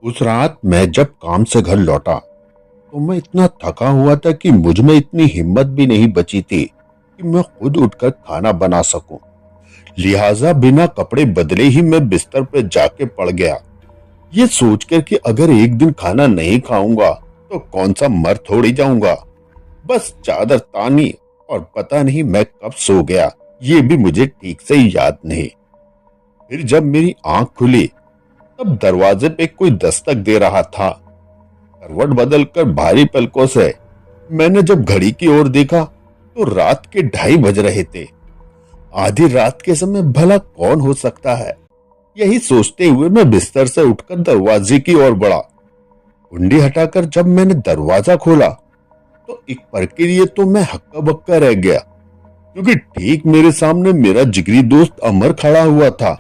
उस रात मैं जब काम से घर लौटा तो मैं इतना थका हुआ था कि मुझ में इतनी हिम्मत भी नहीं बची थी कि मैं खुद उठकर खाना बना सकूं। लिहाजा बिना कपड़े बदले ही मैं बिस्तर पर जाके पड़ गया, ये सोचकर कि अगर एक दिन खाना नहीं खाऊंगा तो कौन सा मर थोड़ी जाऊंगा। बस चादर तानी और पता नहीं मैं कब सो गया, ये भी मुझे ठीक से याद नहीं। फिर जब मेरी आंख खुली तब दरवाजे पे कोई दस्तक दे रहा था। करवट बदलकर भारी पलकों से मैंने जब घड़ी की ओर देखा तो रात के 2:30 बज रहे थे। आधी रात के समय भला कौन हो सकता है, यही सोचते हुए मैं बिस्तर से उठकर दरवाजे की ओर बढ़ा। कुंडी हटाकर जब मैंने दरवाजा खोला तो एक पल के लिए तो मैं हक्का बक्का रह गया, क्योंकि ठीक मेरे सामने मेरा जिगरी दोस्त अमर खड़ा हुआ था,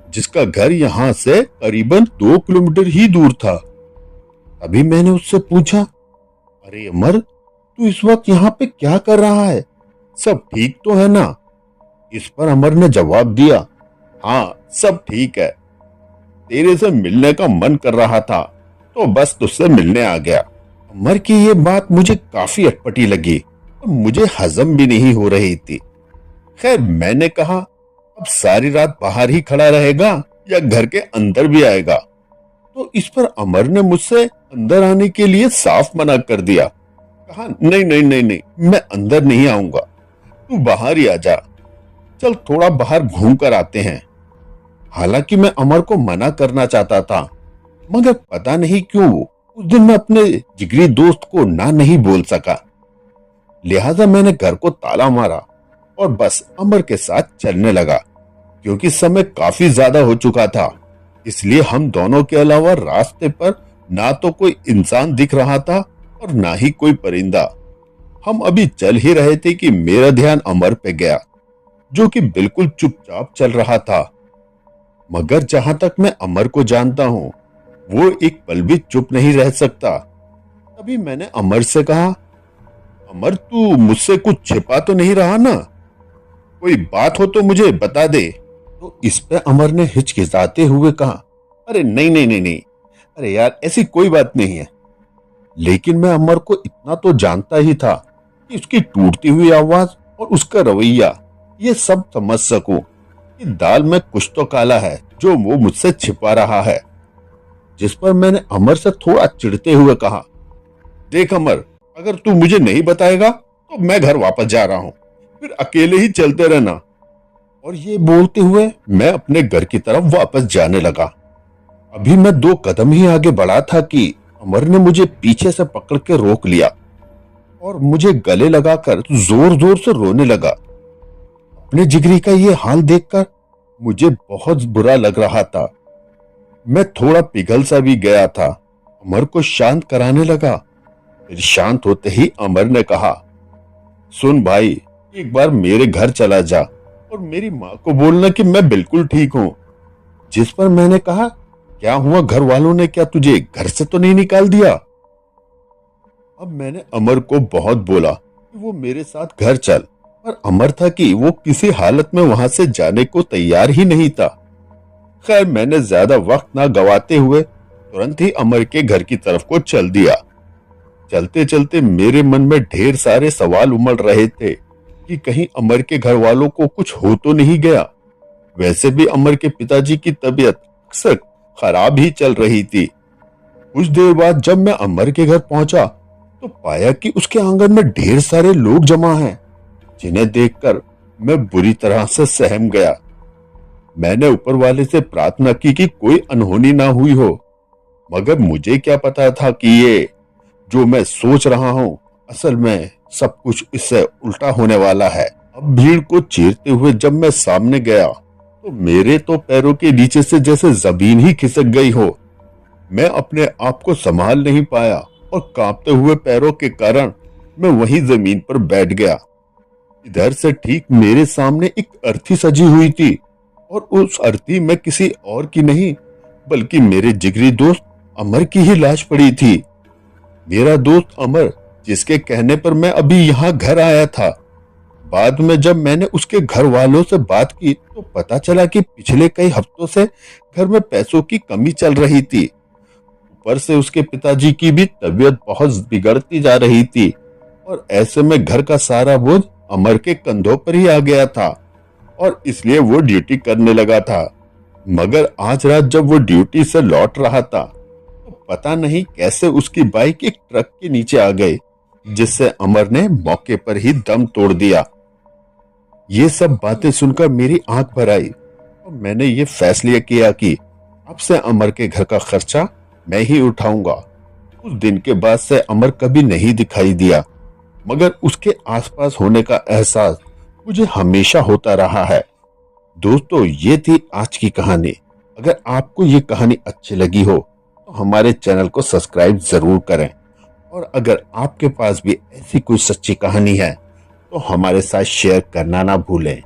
जिसका घर यहां से करीबन 2 किलोमीटर ही दूर था। अभी मैंने उससे पूछा, अरे अमर, तू इस वक्त यहाँ पे क्या कर रहा है? सब ठीक तो है ना? इस पर अमर ने जवाब दिया, हाँ सब ठीक है, तेरे से मिलने का मन कर रहा था तो बस तुझसे मिलने आ गया। अमर की ये बात मुझे काफी अटपटी लगी और मुझे हजम भी नहीं हो रही थी। खैर मैंने कहा, अब सारी रात बाहर ही खड़ा रहेगा या घर के अंदर भी आएगा? तो इस पर अमर ने मुझसे अंदर आने के लिए साफ मना कर दिया। कहा, नहीं नहीं नहीं नहीं, मैं अंदर नहीं आऊंगा, तू बाहर ही आ जा, चल थोड़ा बाहर घूम कर आते हैं। हालांकि मैं अमर को मना करना चाहता था, मगर पता नहीं क्यों उस दिन मैं अपने जिगरी दोस्त को ना नहीं बोल सका। लिहाजा मैंने घर को ताला मारा और बस अमर के साथ चलने लगा। क्योंकि समय काफी ज्यादा हो चुका था, इसलिए हम दोनों के अलावा रास्ते पर ना तो कोई इंसान दिख रहा था और ना ही कोई परिंदा। हम अभी चल ही रहे थे कि मेरा ध्यान अमर पे गया, जो कि बिल्कुल चुपचाप चल रहा था। मगर जहां तक मैं अमर को जानता हूं, वो एक पल भी चुप नहीं रह सकता। तभी मैंने अमर से कहा, अमर तू मुझसे कुछ छिपा तो नहीं रहा ना? कोई बात हो तो मुझे बता दे। तो इस पे अमर ने हिचकिचाते हुए कहा, अरे नहीं नहीं नहीं नहीं, अरे यार ऐसी कोई बात नहीं है। लेकिन मैं अमर को इतना तो जानता ही था कि उसकी टूटती हुई आवाज और उसका रवैया, ये सब समझ सकूं कि दाल में कुछ तो काला है जो वो मुझसे छिपा रहा है। जिस पर मैंने अमर से थोड़ा चिढ़ते हुए कहा, देख अमर, अगर तू मुझे नहीं बताएगा तो मैं घर वापस जा रहा हूं, फिर अकेले ही चलते रहना। और ये बोलते हुए मैं अपने घर की तरफ वापस जाने लगा। अभी मैं 2 कदम ही आगे बढ़ा था कि अमर ने मुझे पीछे से पकड़ के रोक लिया और मुझे गले लगाकर जोर जोर से रोने लगा। अपने जिगरी का ये हाल देखकर मुझे बहुत बुरा लग रहा था। मैं थोड़ा पिघल सा भी गया था। अमर को शांत कराने लगा। फिर शांत होते ही अमर ने कहा, सुन भाई, एक बार मेरे घर चला जा और मेरी माँ को बोलना कि मैं बिल्कुल ठीक हूँ। जिस पर मैंने कहा, क्या हुआ, घर वालों ने क्या तुझे घर से तो नहीं निकाल दिया? अब मैंने अमर को बहुत बोला कि वो मेरे साथ घर चल, पर अमर था कि वो किसी हालत में वहां से जाने को तैयार ही नहीं था। खैर मैंने ज्यादा वक्त ना गवाते हुए तुरंत ही अमर के घर की तरफ को चल दिया। चलते चलते मेरे मन में ढेर सारे सवाल उमड़ रहे थे कि कहीं अमर के घर वालों को कुछ हो तो नहीं गया। वैसे भी अमर के पिताजी की तबीयत अक्सर खराब ही चल रही थी। कुछ देर बाद जब मैं अमर के घर पहुंचा तो पाया कि उसके आंगन में ढेर सारे लोग जमा हैं, जिन्हें देखकर मैं बुरी तरह से सहम गया। मैंने ऊपर वाले से प्रार्थना की कि कोई अनहोनी ना हुई हो, मगर मुझे क्या पता था कि ये जो मैं सोच रहा हूँ असल में सब कुछ इससे उल्टा होने वाला है। अब भीड़ को चीरते हुए जब मैं सामने गया तो मेरे तो पैरों के नीचे से जैसे जमीन ही खिसक गई हो। मैं अपने आप को संभाल नहीं पाया और कांपते हुए पैरों के कारण मैं वहीं जमीन पर बैठ गया। इधर से ठीक मेरे सामने एक अर्थी सजी हुई थी और उस अर्थी में किसी और की नहीं बल्कि मेरे जिगरी दोस्त अमर की ही लाश पड़ी थी। मेरा दोस्त अमर, जिसके कहने पर मैं अभी यहाँ घर आया था। बाद में जब मैंने उसके घर वालों से बात की तो पता चला कि पिछले कई हफ्तों से घर में पैसों की कमी चल रही थी। ऊपर से उसके पिताजी की भी तबीयत बहुत बिगड़ती जा रही थी और ऐसे में घर का सारा बोझ अमर के कंधों पर ही आ गया था और इसलिए वो ड्यूटी करने लगा था। मगर आज रात जब वो ड्यूटी से लौट रहा था तो पता नहीं कैसे उसकी बाइक एक ट्रक के नीचे आ गई, जिससे अमर ने मौके पर ही दम तोड़ दिया। ये सब बातें सुनकर मेरी आंख भर आई और मैंने ये फैसला किया कि अब से अमर के घर का खर्चा मैं ही उठाऊंगा। उस दिन के बाद से अमर कभी नहीं दिखाई दिया, मगर उसके आसपास होने का एहसास मुझे हमेशा होता रहा है। दोस्तों, ये थी आज की कहानी। अगर आपको ये कहानी अच्छी लगी हो तो हमारे चैनल को सब्सक्राइब जरूर करें और अगर आपके पास भी ऐसी कोई सच्ची कहानी है तो हमारे साथ शेयर करना ना भूलें।